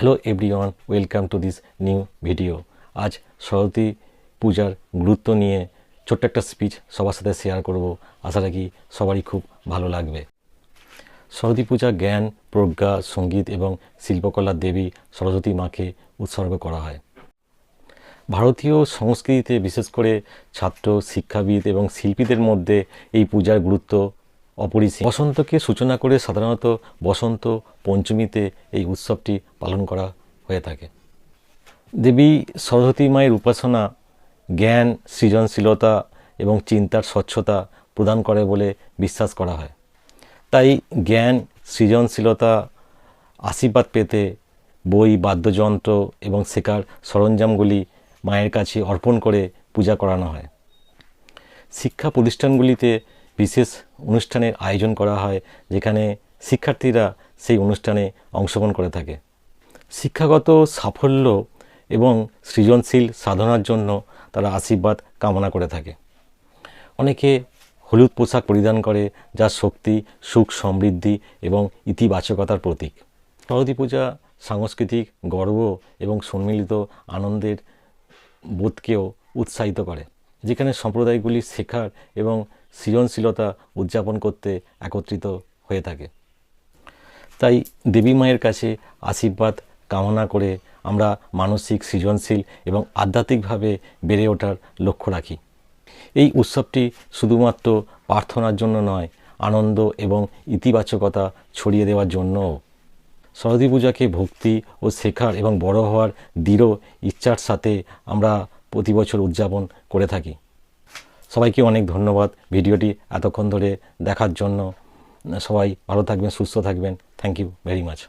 Hello everyone, welcome to this new video. আজ সরস্বতী পূজার গুরুত্ব নিয়ে ছোট্ট একটা স্পিচ সবার সাথে শেয়ার করব। আশা রাখি সবারই খুব ভালো লাগবে। সরস্বতী পূজা জ্ঞান, প্রজ্ঞা, সঙ্গীত এবং শিল্পকলার দেবী সরস্বতী মাকে উৎসর্গ করা হয়। ভারতীয় সংস্কৃতিতে বিশেষ করে ছাত্র, শিক্ষাবিদ এবং শিল্পীদের মধ্যে এই পূজার গুরুত্ব অপরিসীম। বসন্তকে সূচনা করে সাধারণত বসন্ত পঞ্চমীতে এই উৎসবটি পালন করা হয়ে থাকে। দেবী সরস্বতী মায়ের উপাসনা জ্ঞান, সৃজনশীলতা এবং চিন্তার স্বচ্ছতা প্রদান করে বলে বিশ্বাস করা হয়। তাই জ্ঞান, সৃজনশীলতা আশীর্বাদ পেতে বই, বাদ্যযন্ত্র এবং শেখার সরঞ্জামগুলি মায়ের কাছে অর্পণ করে পূজা করানো হয়। শিক্ষা প্রতিষ্ঠানগুলিতে বিশেষ অনুষ্ঠানের আয়োজন করা হয়, যেখানে শিক্ষার্থীরা সেই অনুষ্ঠানে অংশগ্রহণ করে থাকে। শিক্ষাগত সাফল্য এবং সৃজনশীল সাধনার জন্য তারা আশীর্বাদ কামনা করে থাকে। অনেকে হলুদ পোশাক পরিধান করে, যা শক্তি, সুখ, সমৃদ্ধি এবং ইতিবাচকতার প্রতীক। সরস্বতী পূজা সাংস্কৃতিক গর্ব এবং সম্মিলিত আনন্দের বোধকেও উৎসাহিত করে, যেখানে সম্প্রদায়গুলি শেখার এবং সৃজনশীলতা উদযাপন করতে একত্রিত হয়ে থাকে। তাই দেবী মায়ের কাছে আশীর্বাদ কামনা করে আমরা মানসিক, সৃজনশীল এবং আধ্যাত্মিকভাবে বেড়ে ওঠার লক্ষ্য রাখি। এই উৎসবটি শুধুমাত্র প্রার্থনার জন্য নয়, আনন্দ এবং ইতিবাচকতা ছড়িয়ে দেওয়ার জন্যও। সরস্বতী পূজাকে ভক্তি ও শেখার এবং বড় হওয়ার দৃঢ় ইচ্ছার সাথে আমরা প্রতি বছর উদযাপন করে থাকি। সবাইকে অনেক ধন্যবাদ ভিডিওটি এতক্ষণ ধরে দেখার জন্য। সবাই ভালো থাকবেন, সুস্থ থাকবেন। Thank you very much.